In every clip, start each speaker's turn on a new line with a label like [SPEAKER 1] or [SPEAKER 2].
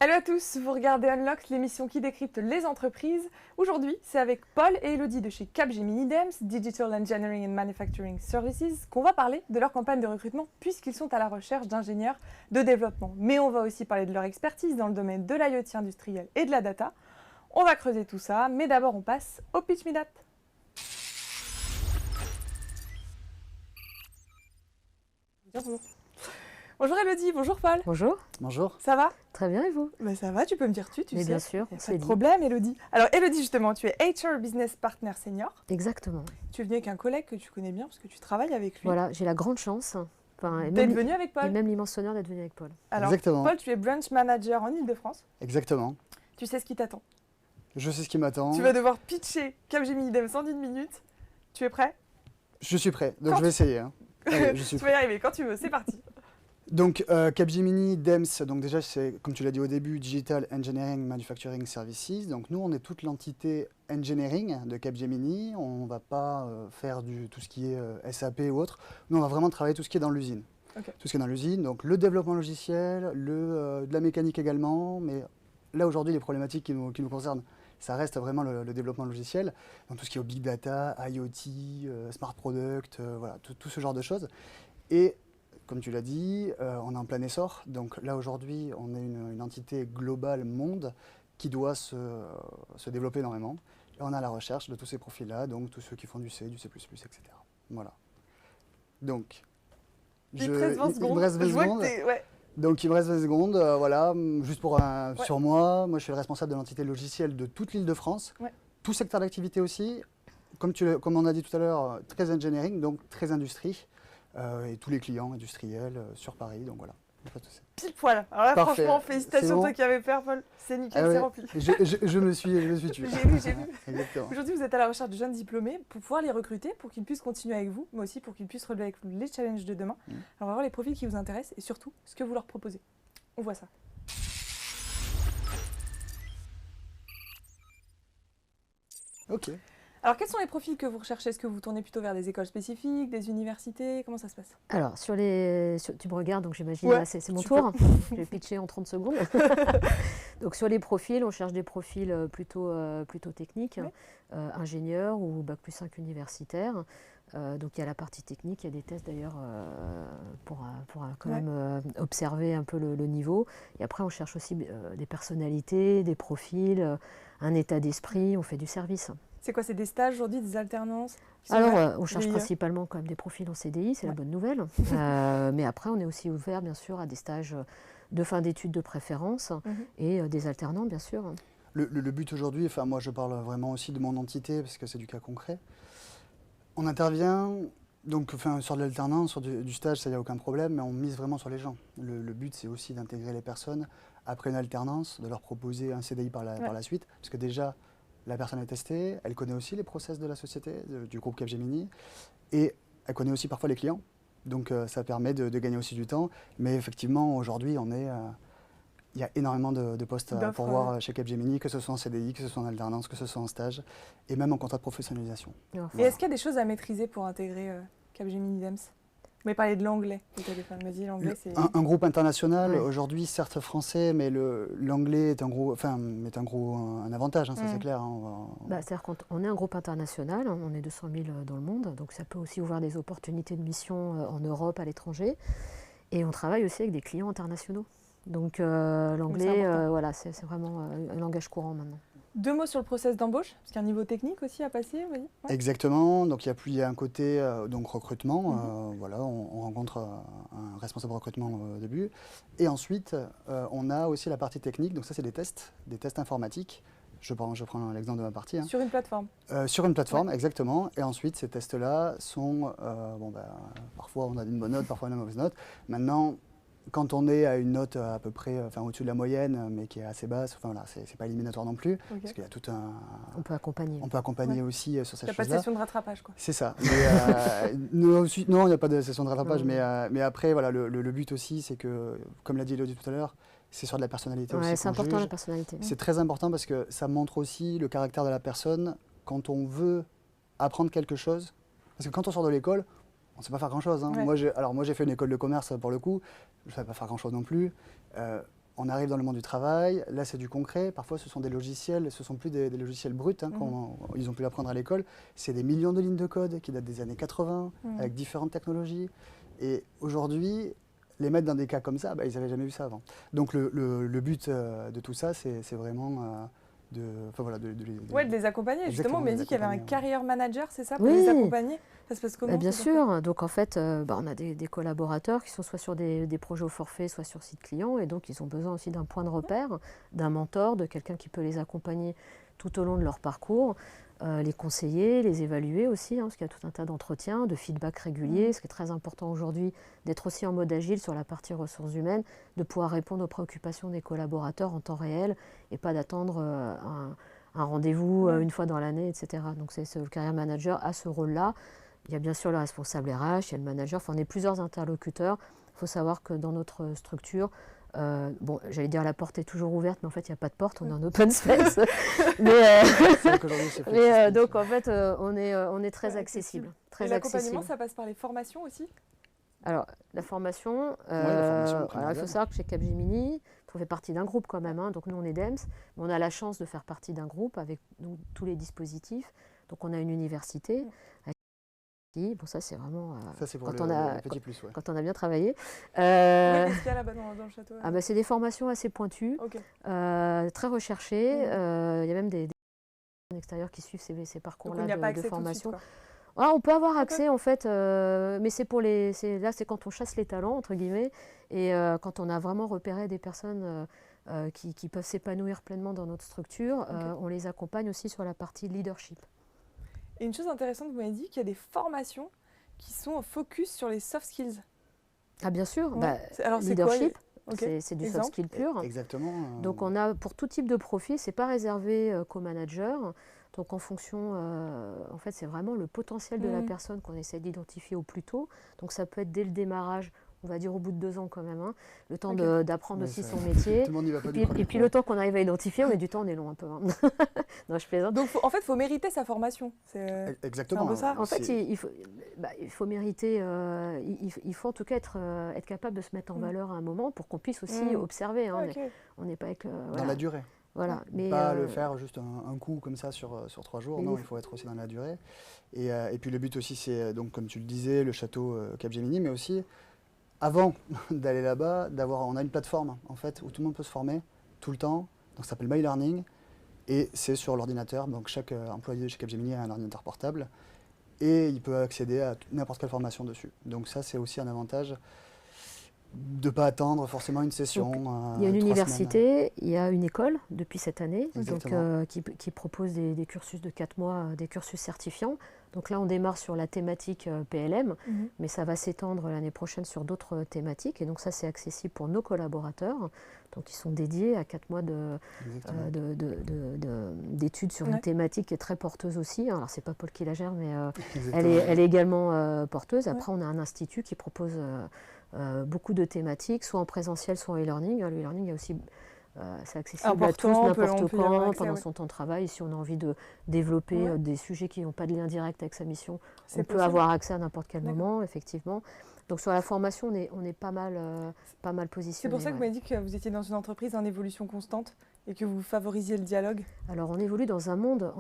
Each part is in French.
[SPEAKER 1] Hello à tous, vous regardez Unlock, l'émission qui décrypte les entreprises. Aujourd'hui, c'est avec Paul et Elodie de chez Capgemini DEMS, Digital Engineering and Manufacturing Services, qu'on va parler de leur campagne de recrutement puisqu'ils sont à la recherche d'ingénieurs de développement. Mais on va aussi parler de leur expertise dans le domaine de l'IoT industriel et de la data. On va creuser tout ça, mais d'abord on passe au Pitch Me That. Bonjour. Bonjour Elodie, bonjour Paul.
[SPEAKER 2] Bonjour.
[SPEAKER 3] Bonjour.
[SPEAKER 1] Ça va?
[SPEAKER 2] Très bien, et vous?
[SPEAKER 1] Ça va, tu peux me dire tu
[SPEAKER 2] Mais
[SPEAKER 1] sais.
[SPEAKER 2] bien sûr,
[SPEAKER 1] Pas de
[SPEAKER 2] c'est dit.
[SPEAKER 1] problème Elodie. Alors Elodie justement, tu es HR Business Partner Senior.
[SPEAKER 2] Exactement.
[SPEAKER 1] Tu es venue avec un collègue que tu connais bien parce que tu travailles avec lui.
[SPEAKER 2] Voilà, j'ai la grande chance, et
[SPEAKER 1] D'être
[SPEAKER 2] même,
[SPEAKER 1] venu avec
[SPEAKER 2] et
[SPEAKER 1] Paul.
[SPEAKER 2] même l'immense honneur d'être venu avec Paul.
[SPEAKER 1] Alors
[SPEAKER 3] Exactement.
[SPEAKER 1] Paul, tu es branch manager en Ile-de-France.
[SPEAKER 3] Exactement.
[SPEAKER 1] Tu sais ce qui t'attend.
[SPEAKER 3] Je sais ce qui m'attend.
[SPEAKER 1] Tu vas devoir pitcher Capgemini DEMS en 1 minute. Tu es prêt?
[SPEAKER 3] Je suis prêt, donc
[SPEAKER 1] Quand
[SPEAKER 3] je vais essayer. Hein. Allez, je suis
[SPEAKER 1] Tu vas y
[SPEAKER 3] prêt.
[SPEAKER 1] arriver quand tu veux, c'est parti.
[SPEAKER 3] Donc Capgemini DEMS, donc déjà c'est, comme tu l'as dit au début, Digital Engineering Manufacturing Services. Donc nous on est toute l'entité engineering de Capgemini. On ne va pas faire tout ce qui est SAP ou autre. Nous on va vraiment travailler tout ce qui est dans l'usine.
[SPEAKER 1] Ok.
[SPEAKER 3] Tout ce qui est dans l'usine, donc le développement logiciel, de la mécanique également. Mais là aujourd'hui les problématiques qui nous concernent, ça reste vraiment le développement logiciel. Donc tout ce qui est au big data, IoT, smart product, voilà, tout ce genre de choses. Et comme tu l'as dit, on est en plein essor. Donc là, aujourd'hui, on est une entité globale monde qui doit se développer énormément. Et on est à la recherche de tous ces profils-là, donc tous ceux qui font du C, du C++, etc. Voilà. Donc,
[SPEAKER 1] Il te reste 20
[SPEAKER 3] il
[SPEAKER 1] secondes.
[SPEAKER 3] me reste 20
[SPEAKER 1] Je vois que
[SPEAKER 3] secondes.
[SPEAKER 1] ouais.
[SPEAKER 3] Donc il me reste 20 secondes, voilà, juste sur moi. Moi, je suis le responsable de l'entité logicielle de toute l'Île-de-France.
[SPEAKER 1] Ouais.
[SPEAKER 3] Tout secteur d'activité aussi. Comme on a dit tout à l'heure, très engineering, donc très industrie. Et tous les clients industriels sur Paris, donc voilà.
[SPEAKER 1] Pile poil. Alors là,
[SPEAKER 3] Parfait.
[SPEAKER 1] franchement,
[SPEAKER 3] C'est
[SPEAKER 1] félicitations
[SPEAKER 3] bon.
[SPEAKER 1] toi qui avais peur, Paul. C'est nickel,
[SPEAKER 3] Ah
[SPEAKER 1] c'est
[SPEAKER 3] ouais,
[SPEAKER 1] rempli.
[SPEAKER 3] je me suis tué.
[SPEAKER 1] J'ai vu.
[SPEAKER 3] Exactement.
[SPEAKER 1] Aujourd'hui, vous êtes à la recherche de jeunes diplômés pour pouvoir les recruter, pour qu'ils puissent continuer avec vous, mais aussi pour qu'ils puissent relever avec vous les challenges de demain. Alors, on va voir les profils qui vous intéressent et surtout ce que vous leur proposez. On voit ça.
[SPEAKER 3] Ok.
[SPEAKER 1] Alors, quels sont les profils que vous recherchez? Est-ce que vous tournez plutôt vers des écoles spécifiques, des universités? Comment ça se passe?
[SPEAKER 2] Alors, tu me regardes, donc j'imagine,
[SPEAKER 1] Ouais,
[SPEAKER 2] là, c'est mon
[SPEAKER 1] tu
[SPEAKER 2] tour. Je vais pitcher en 30 secondes. Donc, sur les profils, on cherche des profils plutôt techniques, ingénieurs ou bac plus 5 universitaires. Donc, il y a la partie technique, il y a des tests d'ailleurs pour quand même observer un peu le niveau. Et après, on cherche aussi des personnalités, des profils, un état d'esprit, on fait du service.
[SPEAKER 1] C'est quoi? C'est des stages aujourd'hui, des alternances?
[SPEAKER 2] Alors, on cherche
[SPEAKER 1] VIE.
[SPEAKER 2] principalement quand même des profils en CDI, c'est la bonne nouvelle. Mais après, on est aussi ouvert, bien sûr, à des stages de fin d'études de préférence et des alternants, bien sûr.
[SPEAKER 3] Le but aujourd'hui, enfin moi je parle vraiment aussi de mon entité parce que c'est du cas concret. On intervient donc sur de l'alternance, sur du stage, ça y a aucun problème, mais on mise vraiment sur les gens. Le but c'est aussi d'intégrer les personnes après une alternance, de leur proposer un CDI par la suite, parce que déjà la personne est testée, elle connaît aussi les process de la société, du groupe Capgemini, et elle connaît aussi parfois les clients. Donc ça permet de gagner aussi du temps. Mais effectivement, aujourd'hui, il y a énormément de postes à pourvoir chez Capgemini, que ce soit en CDI, que ce soit en alternance, que ce soit en stage, et même en contrat de professionnalisation.
[SPEAKER 1] Et est-ce qu'il y a des choses à maîtriser pour intégrer Capgemini DEMS? Vous m'avez parlé de l'anglais au téléphone. Vas-y, l'anglais, c'est...
[SPEAKER 3] Un groupe international, aujourd'hui, certes français, mais l'anglais est un avantage, hein, ça c'est clair. Hein,
[SPEAKER 2] c'est-à-dire qu'on est un groupe international, on est 200 000 dans le monde, donc ça peut aussi ouvrir des opportunités de mission en Europe, à l'étranger. Et on travaille aussi avec des clients internationaux. Donc l'anglais, c'est vraiment un langage courant maintenant.
[SPEAKER 1] 2 mots sur le process d'embauche, parce qu'il y a un niveau technique aussi à passer, oui. Ouais.
[SPEAKER 3] Exactement, donc il y a un côté donc recrutement, voilà, on rencontre un responsable de recrutement au début, et ensuite on a aussi la partie technique, donc ça c'est des tests informatiques, je prends l'exemple de ma partie. Hein.
[SPEAKER 1] Sur une plateforme.
[SPEAKER 3] Sur une plateforme, exactement, et ensuite ces tests-là sont, parfois on a une bonne note, parfois une mauvaise note, maintenant, quand on est à une note à peu près au-dessus de la moyenne, mais qui est assez basse, c'est pas éliminatoire non plus, parce qu'il y a tout un...
[SPEAKER 2] On peut accompagner.
[SPEAKER 3] On peut accompagner aussi sur cette chose-là.
[SPEAKER 1] Il n'y a pas de session de rattrapage, quoi.
[SPEAKER 3] C'est ça. Mais, non, il n'y a pas de session de rattrapage, mais après, voilà, le but aussi, c'est que, comme l'a dit Elodie tout à l'heure, c'est sur de la personnalité aussi.
[SPEAKER 2] C'est important la personnalité.
[SPEAKER 3] C'est très important parce que ça montre aussi le caractère de la personne quand on veut apprendre quelque chose. Parce que quand on sort de l'école, on ne sait pas faire grand-chose. Hein.
[SPEAKER 1] Ouais.
[SPEAKER 3] Moi, j'ai fait une école de commerce pour le coup. Je ne savais pas faire grand-chose non plus. on arrive dans le monde du travail, là c'est du concret, parfois ce sont des logiciels, ce ne sont plus des logiciels bruts, hein, ils ont pu l'apprendre à l'école, c'est des millions de lignes de code qui datent des années 80, avec différentes technologies. Et aujourd'hui, les mettre dans des cas comme ça, ils n'avaient jamais vu ça avant. Donc le but de tout ça, c'est vraiment de
[SPEAKER 1] les accompagner. Justement, on m'a dit qu'il y avait un career manager, c'est ça, pour
[SPEAKER 2] Oui.
[SPEAKER 1] les accompagner. Ça se passe comment?
[SPEAKER 2] Bien sûr. Donc en fait, on a des collaborateurs qui sont soit sur des projets au forfait, soit sur site client. Et donc ils ont besoin aussi d'un point de repère, d'un mentor, de quelqu'un qui peut les accompagner tout au long de leur parcours, les conseiller, les évaluer aussi, hein, parce qu'il y a tout un tas d'entretiens, de feedback réguliers. Ce qui est très important aujourd'hui, d'être aussi en mode agile sur la partie ressources humaines, de pouvoir répondre aux préoccupations des collaborateurs en temps réel et pas d'attendre un rendez-vous une fois dans l'année, etc. Donc le career manager a ce rôle-là. Il y a bien sûr le responsable RH, il y a le manager, enfin on est plusieurs interlocuteurs. Il faut savoir que dans notre structure, j'allais dire la porte est toujours ouverte, mais en fait il n'y a pas de porte, on est en open space. Donc en fait on est très accessible.
[SPEAKER 1] Et l'accompagnement, ça passe par les formations aussi?
[SPEAKER 2] Alors la formation, il faut savoir que chez Capgemini, on fait partie d'un groupe quand même, hein, donc nous on est DEMS, mais on a la chance de faire partie d'un groupe avec tous les dispositifs. Donc on a une université. Bon, ça c'est vraiment
[SPEAKER 3] ça, c'est pour
[SPEAKER 2] quand on a bien travaillé.
[SPEAKER 1] Qu'est-ce qu'il y a là-bas dans le château?
[SPEAKER 2] C'est des formations assez pointues, très recherchées. Il y a même des extérieurs qui suivent ces parcours-là de formation. On peut avoir accès en fait, mais c'est quand on chasse les talents entre guillemets et quand on a vraiment repéré des personnes qui peuvent s'épanouir pleinement dans notre structure, on les accompagne aussi sur la partie leadership.
[SPEAKER 1] Et une chose intéressante, vous m'avez dit qu'il y a des formations qui sont focus sur les soft skills.
[SPEAKER 2] Ah bien sûr,
[SPEAKER 1] alors
[SPEAKER 2] leadership, c'est du soft skill pur.
[SPEAKER 3] Exactement.
[SPEAKER 2] Donc on a pour tout type de profil, c'est pas réservé qu'aux managers. Donc en fonction, en fait c'est vraiment le potentiel de la personne qu'on essaie d'identifier au plus tôt. Donc ça peut être dès le démarrage, on va dire au bout de 2 ans quand même, hein, le temps d'apprendre aussi son métier.
[SPEAKER 3] Tout le monde n'y va pas
[SPEAKER 2] et puis le temps qu'on arrive à identifier, on met du temps, on est long un peu. Hein. Non, je plaisante.
[SPEAKER 1] Donc en fait, il faut mériter sa formation.
[SPEAKER 3] Exactement.
[SPEAKER 1] C'est un peu ça.
[SPEAKER 2] En fait, il faut mériter, il faut en tout cas être capable de se mettre en valeur à un moment pour qu'on puisse aussi observer. Hein. On n'est pas avec
[SPEAKER 3] dans la durée.
[SPEAKER 2] Voilà, mais
[SPEAKER 3] pas le faire juste un coup comme ça sur 3 jours, non, il faut être aussi dans la durée. Et puis le but aussi, c'est, donc comme tu le disais, le château Capgemini, mais aussi, avant d'aller là-bas, on a une plateforme en fait, où tout le monde peut se former tout le temps, donc ça s'appelle My Learning, et c'est sur l'ordinateur, donc chaque employé chez Capgemini a un ordinateur portable, et il peut accéder à n'importe quelle formation dessus. Donc ça, c'est aussi un avantage de ne pas attendre forcément une session.
[SPEAKER 2] Donc, il y a une université, il y a une école depuis cette année donc, qui propose des cursus de 4 mois, des cursus certifiants. Donc là, on démarre sur la thématique PLM, mais ça va s'étendre l'année prochaine sur d'autres thématiques. Et donc ça, c'est accessible pour nos collaborateurs. Donc ils sont dédiés à 4 mois d'études sur une thématique qui est très porteuse aussi. Alors c'est pas Paul qui la gère, mais elle est également porteuse. Après, on a un institut qui propose beaucoup de thématiques, soit en présentiel, soit en e-learning. Le e-learning est aussi c'est accessible à tous, n'importe quand, pendant son temps de travail. Si on a envie de développer des sujets qui n'ont pas de lien direct avec sa mission, on peut avoir accès à n'importe quel moment, effectivement. Donc sur la formation, on est pas mal positionné.
[SPEAKER 1] C'est pour ça que vous m'avez dit que vous étiez dans une entreprise en évolution constante et que vous favorisiez le dialogue.
[SPEAKER 2] Alors on évolue dans un monde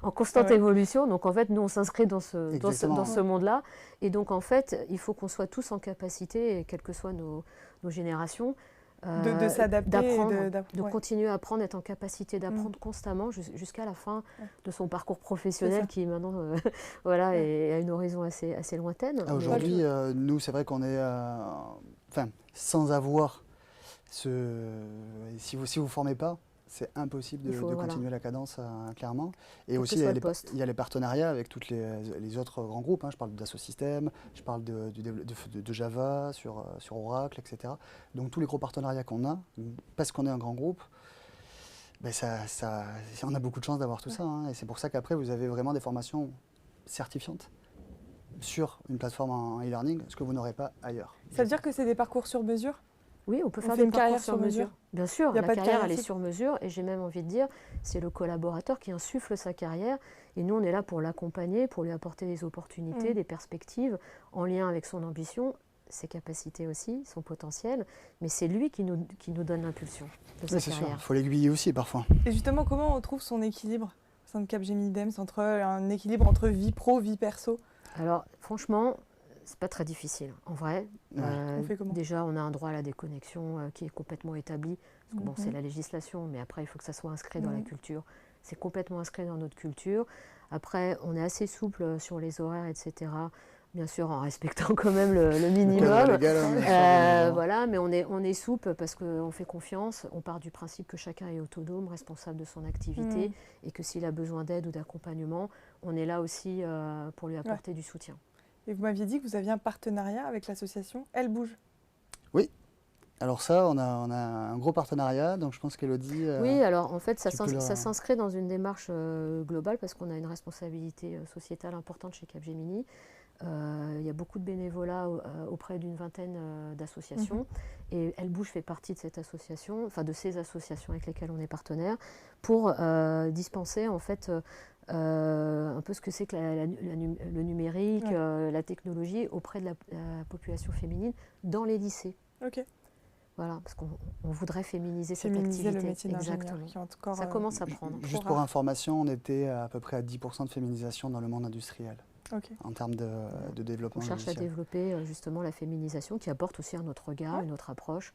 [SPEAKER 2] en constante évolution, donc en fait nous on s'inscrit dans ce monde-là, et donc en fait il faut qu'on soit tous en capacité, quelles que soient nos générations,
[SPEAKER 1] de s'adapter,
[SPEAKER 2] de continuer à apprendre, être en capacité d'apprendre constamment jusqu'à la fin de son parcours professionnel qui maintenant est à une horizon assez lointaine.
[SPEAKER 3] Aujourd'hui, nous, c'est vrai qu'on est sans avoir si vous ne formez pas, c'est impossible de continuer la cadence, clairement. Et aussi, il y a les partenariats avec tous les autres grands groupes. Hein. Je parle d'Asso Systèmes, je parle de Java sur Oracle, etc. Donc tous les gros partenariats qu'on a, parce qu'on est un grand groupe, on a beaucoup de chance d'avoir tout ça. Hein. Et c'est pour ça qu'après, vous avez vraiment des formations certifiantes sur une plateforme en e-learning, ce que vous n'aurez pas ailleurs.
[SPEAKER 1] Ça veut dire que c'est des parcours sur mesure ?
[SPEAKER 2] Oui, on peut faire des parcours sur mesure. Bien sûr,
[SPEAKER 1] la
[SPEAKER 2] carrière, elle est sur mesure. Et j'ai même envie de dire, c'est le collaborateur qui insuffle sa carrière. Et nous, on est là pour l'accompagner, pour lui apporter des opportunités, des perspectives en lien avec son ambition ses capacités aussi, son potentiel, mais c'est lui qui nous donne l'impulsion de sa
[SPEAKER 3] Oui, c'est sûr.
[SPEAKER 2] carrière.
[SPEAKER 3] Il faut l'aiguiller aussi parfois.
[SPEAKER 1] Et justement, comment on trouve son équilibre au sein de Capgemini Dems, un équilibre entre vie pro, vie perso?
[SPEAKER 2] Alors, franchement, c'est pas très difficile. En vrai,
[SPEAKER 3] Ouais.
[SPEAKER 1] On fait comment?
[SPEAKER 2] déjà, on a un droit à la déconnexion qui est complètement établi. Parce que, bon, c'est la législation, mais après, il faut que ça soit inscrit dans la culture. C'est complètement inscrit dans notre culture. Après, on est assez souple sur les horaires, etc. Bien sûr, en respectant quand même le minimum.
[SPEAKER 3] Légal, hein, bien sûr.
[SPEAKER 2] Voilà, mais on est souple parce qu'on fait confiance. On part du principe que chacun est autonome, responsable de son activité, et que s'il a besoin d'aide ou d'accompagnement, on est là aussi pour lui apporter du soutien.
[SPEAKER 1] Et vous m'aviez dit que vous aviez un partenariat avec l'association Elle Bouge.
[SPEAKER 3] Oui. Alors ça, on a un gros partenariat, donc je pense qu'Élodie...
[SPEAKER 2] Oui, alors en fait, ça
[SPEAKER 3] tu peux
[SPEAKER 2] s'inscrit dans une démarche globale parce qu'on a une responsabilité sociétale importante chez Capgemini. Il y a beaucoup de bénévolat auprès d'une vingtaine d'associations et Elle Bouge fait partie de cette association, enfin de ces associations avec lesquelles on est partenaire, pour dispenser en fait un peu ce que c'est que le numérique, la technologie auprès de la population féminine dans les lycées.
[SPEAKER 1] Ok.
[SPEAKER 2] Voilà, parce qu'on voudrait féminiser cette
[SPEAKER 1] Féminiser
[SPEAKER 2] activité.
[SPEAKER 1] le métier d'ingénieur.
[SPEAKER 2] Exactement.
[SPEAKER 1] Qui est encore,
[SPEAKER 2] Ça commence à prendre.
[SPEAKER 3] Juste pour information, on était à peu près à 10% de féminisation dans le monde industriel.
[SPEAKER 1] Okay.
[SPEAKER 3] En termes de développement.
[SPEAKER 2] On cherche
[SPEAKER 3] logiciel.
[SPEAKER 2] à développer justement la féminisation qui apporte aussi un autre regard, une autre approche.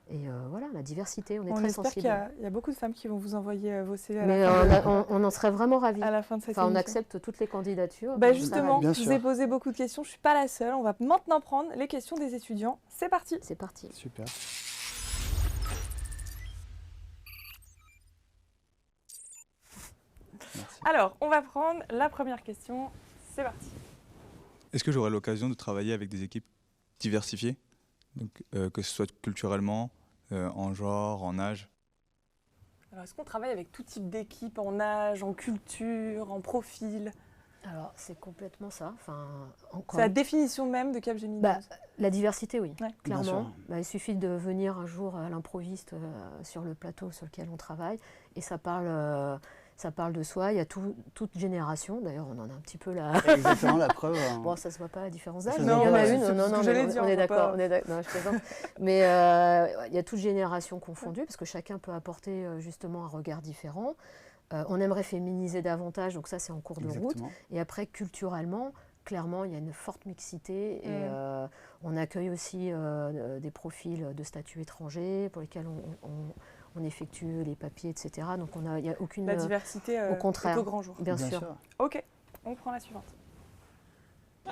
[SPEAKER 2] Et voilà, la diversité, on est très sensible.
[SPEAKER 1] On espère qu'il y a beaucoup de femmes qui vont vous envoyer vos CV à
[SPEAKER 2] Mais
[SPEAKER 1] la fin
[SPEAKER 2] on en serait vraiment ravis.
[SPEAKER 1] à la fin de cette
[SPEAKER 2] on
[SPEAKER 1] émission.
[SPEAKER 2] accepte toutes les candidatures.
[SPEAKER 1] Bah justement,
[SPEAKER 3] Bien
[SPEAKER 1] je vous
[SPEAKER 3] sûr.
[SPEAKER 1] ai posé beaucoup de questions, je ne suis pas la seule. On va maintenant prendre les questions des étudiants. C'est parti.
[SPEAKER 2] C'est parti.
[SPEAKER 3] Super. Merci.
[SPEAKER 1] Alors, on va prendre la première question. C'est parti.
[SPEAKER 4] Est-ce que j'aurai l'occasion de travailler avec des équipes diversifiées, donc, que ce soit culturellement, en genre, en âge?
[SPEAKER 1] Alors, est-ce qu'on travaille avec tout type d'équipe, en âge, en culture, en profil?
[SPEAKER 2] Alors, c'est complètement ça. Enfin,
[SPEAKER 1] c'est la définition même de Capgemini.
[SPEAKER 2] La diversité, oui,
[SPEAKER 1] ouais.
[SPEAKER 2] clairement. Il suffit de venir un jour à l'improviste sur le plateau sur lequel on travaille et ça parle de soi. Il y a toute génération. D'ailleurs, on en a un petit peu là.
[SPEAKER 3] Exactement, la preuve.
[SPEAKER 2] Bon, ça ne se voit pas la différence d'âge,
[SPEAKER 3] Ça
[SPEAKER 2] mais
[SPEAKER 3] se
[SPEAKER 2] il y en
[SPEAKER 3] voit,
[SPEAKER 2] a
[SPEAKER 3] ouais.
[SPEAKER 2] une. Non, on est d'accord.
[SPEAKER 1] pas.
[SPEAKER 2] Non, je plaisante. Mais il y a toute génération confondue parce que chacun peut apporter justement un regard différent. On aimerait féminiser davantage, donc ça, c'est en cours de route. Et après, culturellement, clairement, il y a une forte mixité et on accueille aussi des profils de statut étranger pour lesquels on effectue les papiers, etc. Donc il n'y a aucune...
[SPEAKER 1] La diversité
[SPEAKER 2] au contraire,
[SPEAKER 1] est au grand jour.
[SPEAKER 2] Bien sûr.
[SPEAKER 1] Ok, on prend la suivante.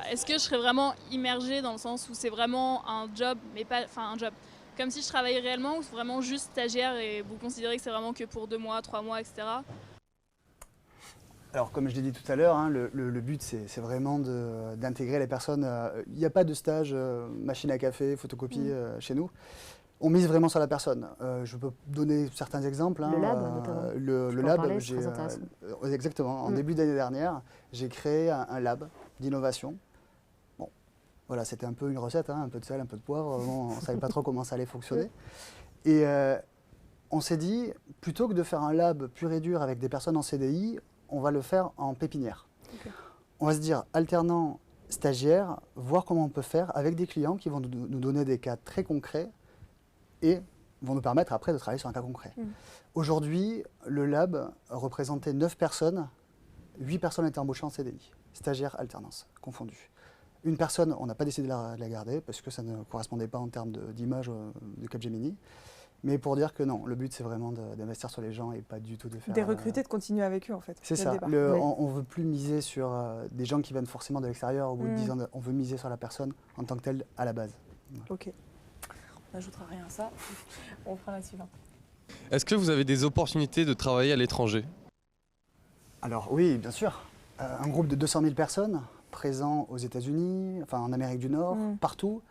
[SPEAKER 5] Est-ce que je serais vraiment immergée dans le sens où c'est vraiment un job, mais pas... Enfin, un job comme si je travaillais réellement ou c'est vraiment juste stagiaire et vous considérez que c'est vraiment que pour 2 mois, 3 mois, etc.
[SPEAKER 3] Alors, comme je l'ai dit tout à l'heure, hein, le but, c'est vraiment d'intégrer les personnes. Il n'y a pas de stage machine à café, photocopie chez nous. On mise vraiment sur la personne. Je peux donner certains exemples.
[SPEAKER 2] Le lab, notamment.
[SPEAKER 3] Le lab, exactement. En début d'année dernière, j'ai créé un lab d'innovation. Bon, voilà, c'était un peu une recette, hein, un peu de sel, un peu de poivre. On ne savait pas trop comment ça allait fonctionner. Et on s'est dit, plutôt que de faire un lab pur et dur avec des personnes en CDI, on va le faire en pépinière. Okay. On va se dire alternant, stagiaire, voir comment on peut faire avec des clients qui vont nous donner des cas très concrets et vont nous permettre après de travailler sur un cas concret. Aujourd'hui, le lab représentait 9 personnes, 8 personnes étaient embauchées en CDI, stagiaire, alternance, confondus. Une personne, on n'a pas décidé de la garder parce que ça ne correspondait pas en termes d'image de Capgemini. Mais pour dire que non, le but c'est vraiment d'investir sur les gens et pas du tout de faire...
[SPEAKER 1] Des recruter, de continuer avec eux en fait.
[SPEAKER 3] C'est ça, on ne veut plus miser sur des gens qui viennent forcément de l'extérieur au bout de 10 ans, on veut miser sur la personne en tant que telle à la base.
[SPEAKER 1] Voilà. Ok, on n'ajoutera rien à ça, on prend la suivante.
[SPEAKER 6] Est-ce que vous avez des opportunités de travailler à l'étranger?
[SPEAKER 3] Alors oui, bien sûr. Un groupe de 200 000 personnes présents aux États-Unis, enfin en Amérique du Nord, partout.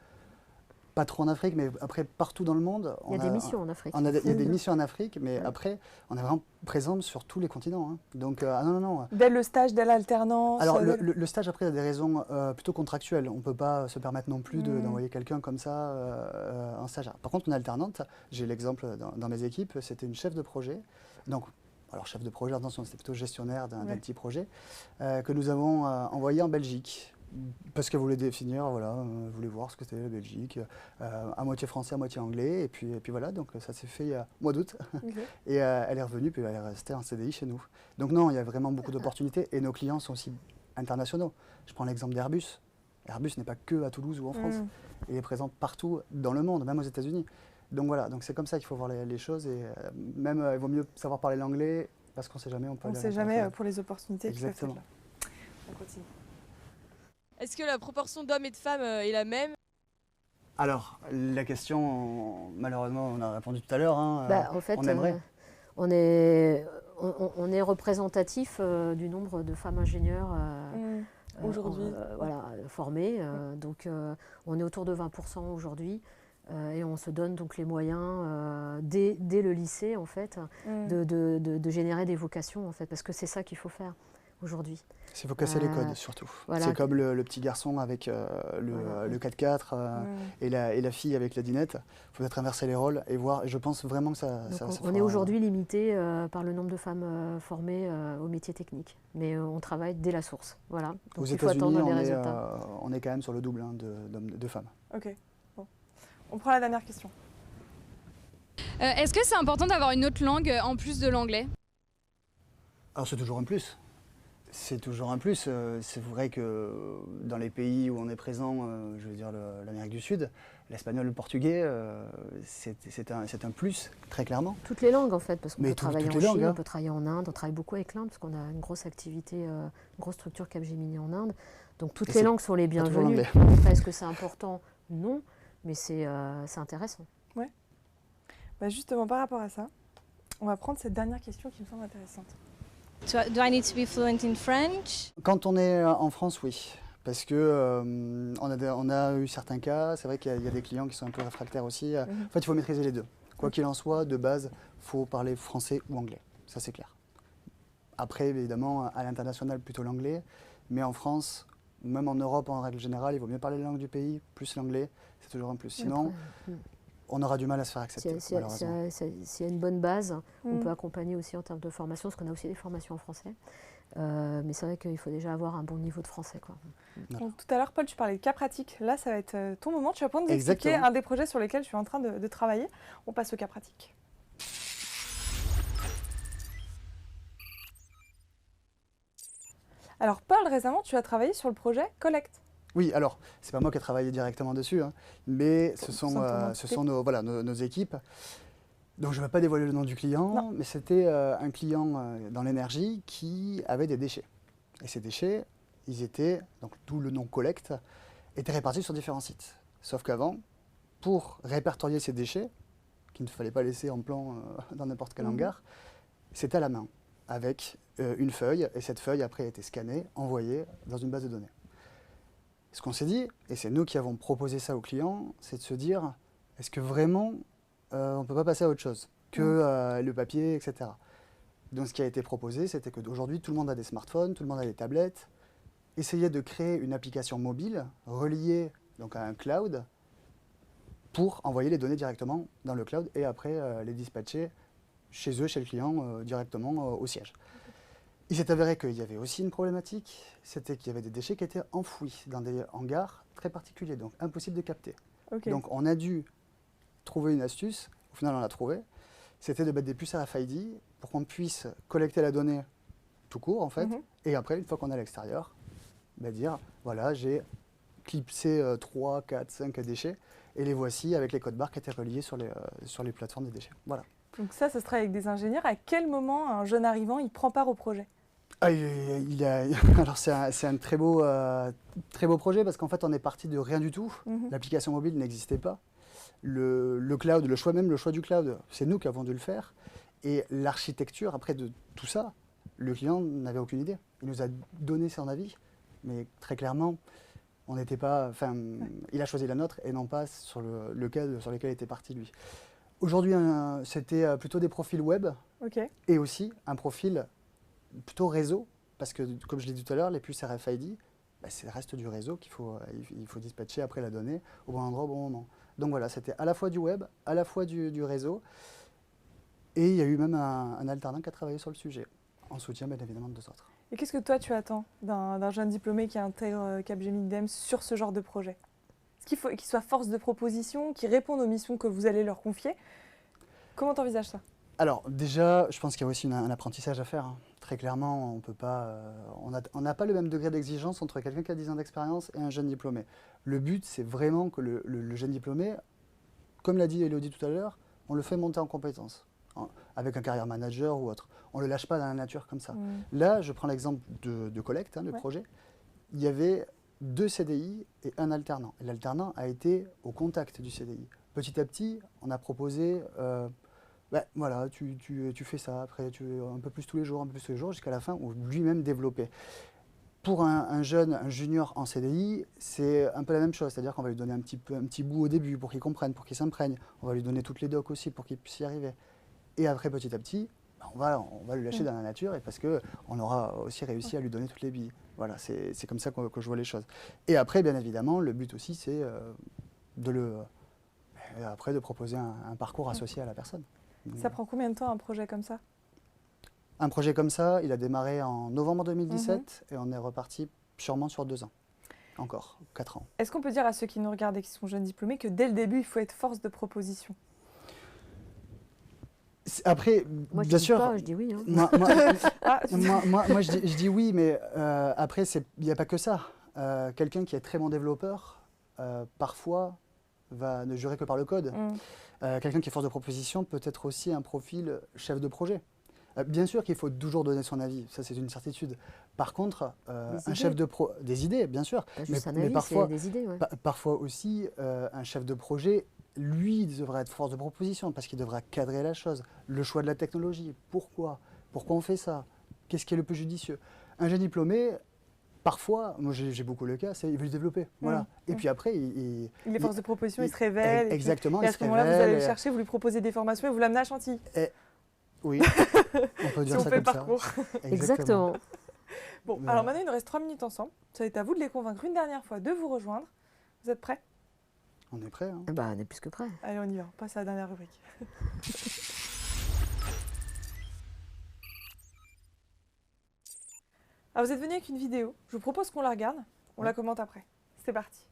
[SPEAKER 3] Pas trop en Afrique, mais après partout dans le monde.
[SPEAKER 2] Il y a des missions en Afrique.
[SPEAKER 3] Il y a des missions en Afrique, mais après, on est vraiment présent sur tous les continents. Hein. Donc, non.
[SPEAKER 1] Dès le stage, dès l'alternance.
[SPEAKER 3] Alors, le stage, après, il y a des raisons plutôt contractuelles. On ne peut pas se permettre non plus d'envoyer quelqu'un comme ça en stage. Par contre, une alternante, j'ai l'exemple dans mes équipes, c'était une chef de projet. Donc, alors, chef de projet, attention, c'était plutôt gestionnaire d'un petit projet, que nous avons envoyé en Belgique. Parce qu'elle voulait définir, voilà, elle voulait voir ce que c'était la Belgique, à moitié français, à moitié anglais, et puis voilà, donc ça s'est fait il y a mois d'août,
[SPEAKER 1] Ok.
[SPEAKER 3] et elle est revenue, puis elle est restée en CDI chez nous. Donc non, il y a vraiment beaucoup d'opportunités, et nos clients sont aussi internationaux. Je prends l'exemple d'Airbus. Airbus n'est pas que à Toulouse ou en France, il est présent partout dans le monde, même aux États-Unis. Donc voilà, donc c'est comme ça qu'il faut voir les choses, et même il vaut mieux savoir parler l'anglais, parce qu'on ne sait jamais, on peut
[SPEAKER 1] On ne
[SPEAKER 3] aller à
[SPEAKER 1] sait jamais
[SPEAKER 3] l'international.
[SPEAKER 1] pour les opportunités qui peuvent être
[SPEAKER 3] Exactement.
[SPEAKER 1] là. On continue.
[SPEAKER 7] Est-ce que la proportion d'hommes et de femmes est la même?
[SPEAKER 3] Alors, la question, malheureusement, on a répondu tout à l'heure, hein,
[SPEAKER 2] En fait,
[SPEAKER 3] on aimerait.
[SPEAKER 2] on est représentatif du nombre de femmes ingénieurs
[SPEAKER 1] Aujourd'hui.
[SPEAKER 2] voilà, formées. Donc, on est autour de 20% aujourd'hui. Et on se donne donc les moyens, dès le lycée, en fait, de générer des vocations, en fait, parce que c'est ça qu'il faut faire aujourd'hui.
[SPEAKER 3] Il faut casser les codes, surtout.
[SPEAKER 2] Voilà.
[SPEAKER 3] C'est comme le petit garçon avec le 4x4 et la fille avec la dinette. Il faut peut-être inverser les rôles et voir. Et je pense vraiment que ça
[SPEAKER 2] Donc on
[SPEAKER 3] fera-
[SPEAKER 2] est aujourd'hui limité par le nombre de femmes formées aux métiers techniques. Mais on travaille dès la source. Voilà. Donc
[SPEAKER 3] Aux
[SPEAKER 2] il faut
[SPEAKER 3] États-Unis,
[SPEAKER 2] attendre les résultats.
[SPEAKER 3] on est quand même sur le double de femmes.
[SPEAKER 1] Ok. Bon. On prend la dernière question.
[SPEAKER 8] Est-ce que c'est important d'avoir une autre langue en plus de l'anglais?
[SPEAKER 3] Alors c'est toujours un plus. C'est toujours un plus. C'est vrai que dans les pays où on est présent, je veux dire l'Amérique du Sud, l'espagnol, le portugais, c'est un plus, très clairement.
[SPEAKER 2] Toutes les langues en fait, parce qu'on
[SPEAKER 3] Mais
[SPEAKER 2] peut travailler en
[SPEAKER 3] toutes les
[SPEAKER 2] Chine,
[SPEAKER 3] langues, hein.
[SPEAKER 2] on peut travailler en Inde, on travaille beaucoup avec l'Inde, parce qu'on a une grosse activité, une grosse structure Capgemini en Inde. Donc toutes
[SPEAKER 3] Et
[SPEAKER 2] les
[SPEAKER 3] c'est
[SPEAKER 2] langues sont les
[SPEAKER 3] toujours
[SPEAKER 2] bienvenues.
[SPEAKER 3] l'anglais.
[SPEAKER 2] Après, est-ce que c'est important? Non, mais c'est intéressant.
[SPEAKER 1] Bah justement, par rapport à ça, on va prendre cette dernière question qui me semble intéressante.
[SPEAKER 8] Do I need to be fluent in French?
[SPEAKER 3] Quand on est en France, oui. Parce que on a eu certains cas, c'est vrai qu'il y a des clients qui sont un peu réfractaires aussi. En fait, il faut maîtriser les deux. Quoi qu'il en soit, de base, il faut parler français ou anglais. Ça, c'est clair. Après, évidemment, à l'international, plutôt l'anglais. Mais en France, ou même en Europe en règle générale, il vaut mieux parler la langue du pays, plus l'anglais. C'est toujours un plus. Sinon, on aura du mal à se faire accepter, malheureusement.
[SPEAKER 2] S'il y a une bonne base, on peut accompagner aussi en termes de formation, parce qu'on a aussi des formations en français. Mais c'est vrai qu'il faut déjà avoir un bon niveau de français, quoi.
[SPEAKER 1] Donc, tout à l'heure, Paul, tu parlais de cas pratique. Là, ça va être ton moment. Tu vas pouvoir nous expliquer
[SPEAKER 3] Exactement.
[SPEAKER 1] un des projets sur lesquels je suis en train de travailler. On passe au cas pratique. Alors, Paul, récemment, tu as travaillé sur le projet Collect.
[SPEAKER 3] Oui, alors, c'est pas moi qui ai travaillé directement dessus, hein, mais ce
[SPEAKER 1] Sans
[SPEAKER 3] sont,
[SPEAKER 1] ton
[SPEAKER 3] ce
[SPEAKER 1] entité.
[SPEAKER 3] sont nos équipes. Donc, je ne vais pas dévoiler le nom du client, mais c'était un client dans l'énergie qui avait des déchets. Et ces déchets, ils étaient, donc d'où le nom Collect, étaient répartis sur différents sites. Sauf qu'avant, pour répertorier ces déchets, qu'il ne fallait pas laisser en plan dans n'importe quel hangar, c'était à la main, avec une feuille, et cette feuille après a été scannée, envoyée dans une base de données. Ce qu'on s'est dit, et c'est nous qui avons proposé ça aux clients, c'est de se dire, est-ce que vraiment on ne peut pas passer à autre chose que le papier, etc. Donc ce qui a été proposé, c'était qu'aujourd'hui, tout le monde a des smartphones, tout le monde a des tablettes. Essayer de créer une application mobile reliée donc, à un cloud pour envoyer les données directement dans le cloud et après les dispatcher chez eux, chez le client, directement au siège. Il s'est avéré qu'il y avait aussi une problématique, c'était qu'il y avait des déchets qui étaient enfouis dans des hangars très particuliers, donc impossible de capter.
[SPEAKER 1] Ok.
[SPEAKER 3] Donc on a dû trouver une astuce, au final on l'a trouvé, c'était de mettre des puces RFID pour qu'on puisse collecter la donnée tout court en fait, et après une fois qu'on est à l'extérieur, dire voilà j'ai clipsé 3, 4, 5 déchets et les voici avec les codes barres qui étaient reliés sur les plateformes des déchets. Voilà.
[SPEAKER 1] Donc ça, ce sera avec des ingénieurs. À quel moment un jeune arrivant, il prend part au projet?
[SPEAKER 3] Alors c'est un très beau projet parce qu'en fait on est parti de rien du tout. L'application mobile n'existait pas. Le cloud, le choix du cloud, c'est nous qui avons dû le faire. Et l'architecture, après de tout ça, le client n'avait aucune idée. Il nous a donné son avis, mais très clairement, on n'était pas. Enfin, il a choisi la nôtre et non pas sur le cas sur lequel il était parti lui. Aujourd'hui, c'était plutôt des profils web et aussi un profil plutôt réseau, parce que comme je l'ai dit tout à l'heure, les puces RFID, c'est le reste du réseau il faut dispatcher après la donnée au bon endroit, au bon moment. Donc voilà, c'était à la fois du web, à la fois du réseau, et il y a eu même un alternant qui a travaillé sur le sujet, en soutien bien évidemment de deux autres.
[SPEAKER 1] Et qu'est-ce que toi tu attends d'un jeune diplômé qui intègre Capgemini DEMS sur ce genre de projet? Est-ce qu'il faut qu'il soit force de proposition, qu'il réponde aux missions que vous allez leur confier? Comment tu envisages ça?
[SPEAKER 3] Alors déjà, je pense qu'il y a aussi un apprentissage à faire, hein. Très clairement, on peut pas, on n'a pas le même degré d'exigence entre quelqu'un qui a 10 ans d'expérience et un jeune diplômé. Le but, c'est vraiment que le jeune diplômé, comme l'a dit Elodie tout à l'heure, on le fait monter en compétences, avec un carrière manager ou autre. On ne le lâche pas dans la nature comme ça. Là, je prends l'exemple de Collect, hein, le projet. Il y avait 2 CDI et un alternant. Et l'alternant a été au contact du CDI. Petit à petit, on a proposé... voilà, tu fais ça, après un peu plus tous les jours, jusqu'à la fin où lui-même développait. Pour un jeune, un junior en CDI, c'est un peu la même chose, c'est-à-dire qu'on va lui donner un petit bout au début pour qu'il comprenne, pour qu'il s'imprègne. On va lui donner toutes les docs aussi pour qu'il puisse y arriver. Et après, petit à petit, on va le lâcher dans la nature et parce qu'on aura aussi réussi à lui donner toutes les billes. Voilà, c'est comme ça que je vois les choses. Et après, bien évidemment, le but aussi, c'est de proposer un parcours associé à la personne.
[SPEAKER 1] Ça prend combien de temps un projet comme ça?
[SPEAKER 3] Un projet comme ça, il a démarré en novembre 2017 et on est reparti sûrement sur 2 ans. Encore, 4 ans.
[SPEAKER 1] Est-ce qu'on peut dire à ceux qui nous regardent et qui sont jeunes diplômés que dès le début, il faut être force de proposition?
[SPEAKER 3] Après,
[SPEAKER 2] Moi,
[SPEAKER 3] bien sûr.
[SPEAKER 2] Pas, je dis oui. Hein.
[SPEAKER 3] Moi, je dis oui, mais après, il n'y a pas que ça. Quelqu'un qui est très bon développeur, parfois, va ne jurer que par le code. Quelqu'un qui est force de proposition peut être aussi un profil chef de projet. Bien sûr qu'il faut toujours donner son avis, ça c'est une certitude. Par contre, un chef de projet, des idées, bien sûr,
[SPEAKER 2] Pas juste un
[SPEAKER 3] mais
[SPEAKER 2] avis,
[SPEAKER 3] parfois,
[SPEAKER 2] des idées. Ouais.
[SPEAKER 3] Parfois aussi, un chef de projet, lui, devrait être force de proposition parce qu'il devra cadrer la chose. Le choix de la technologie, pourquoi on fait ça? Qu'est-ce qui est le plus judicieux? Un jeune diplômé, parfois, moi j'ai beaucoup le cas, il veut le développer. Voilà. Et puis après, il
[SPEAKER 1] est force de proposition, il se révèle.
[SPEAKER 3] Exactement.
[SPEAKER 1] Et à ce moment-là, vous allez le chercher, vous lui proposez des formations et vous l'amenez à Chantilly.
[SPEAKER 3] Oui, on peut dire
[SPEAKER 1] si on
[SPEAKER 3] ça
[SPEAKER 1] fait
[SPEAKER 3] comme
[SPEAKER 1] le parcours.
[SPEAKER 3] ça.
[SPEAKER 2] Exactement.
[SPEAKER 1] Bon, alors maintenant, il nous reste 3 minutes ensemble. Ça va être à vous de les convaincre une dernière fois de vous rejoindre. Vous êtes prêts?
[SPEAKER 3] On est prêts. Hein.
[SPEAKER 2] On est plus que prêts.
[SPEAKER 1] Allez, on y va. On passe à la dernière rubrique. Alors, vous êtes venus avec une vidéo. Je vous propose qu'on la regarde. On la commente après. C'est parti.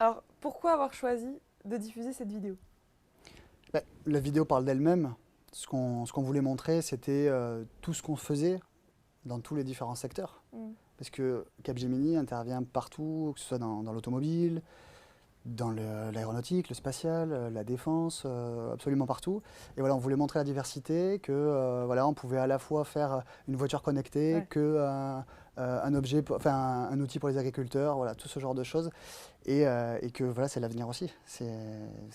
[SPEAKER 1] Alors, pourquoi avoir choisi de diffuser cette vidéo?
[SPEAKER 3] La vidéo parle d'elle-même. Ce qu'on voulait montrer, c'était tout ce qu'on faisait dans tous les différents secteurs. Parce que Capgemini intervient partout, que ce soit dans l'automobile, dans l'aéronautique, le spatial, la défense, absolument partout. Et voilà, on voulait montrer la diversité, que voilà, on pouvait à la fois faire une voiture connectée,
[SPEAKER 1] Ouais.
[SPEAKER 3] que un objet, un outil pour les agriculteurs, voilà, tout ce genre de choses. Et que voilà, c'est l'avenir aussi. C'est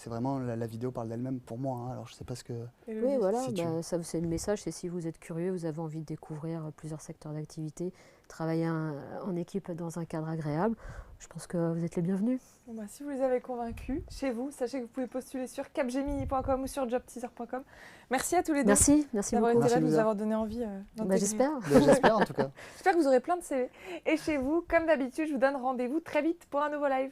[SPEAKER 3] vraiment, la vidéo parle d'elle-même pour moi. Hein. Alors je sais pas ce que...
[SPEAKER 1] Élodie.
[SPEAKER 2] Oui, voilà,
[SPEAKER 3] si tu-
[SPEAKER 2] c'est le message, c'est si vous êtes curieux, vous avez envie de découvrir plusieurs secteurs d'activité, travailler en équipe dans un cadre agréable, je pense que vous êtes les bienvenus.
[SPEAKER 1] Bon, bah, si vous les avez convaincus, chez vous, sachez que vous pouvez postuler sur capgemini.com ou sur jobteaser.com. Merci à tous les deux
[SPEAKER 2] Merci
[SPEAKER 1] d'avoir été
[SPEAKER 2] beaucoup.
[SPEAKER 3] Merci,
[SPEAKER 1] là, de nous
[SPEAKER 3] Louisa.
[SPEAKER 1] avoir donné envie d'intégrer.
[SPEAKER 2] J'espère.
[SPEAKER 3] J'espère en tout cas.
[SPEAKER 1] J'espère que vous aurez plein de CV. Et chez vous, comme d'habitude, je vous donne rendez-vous très vite pour un nouveau live.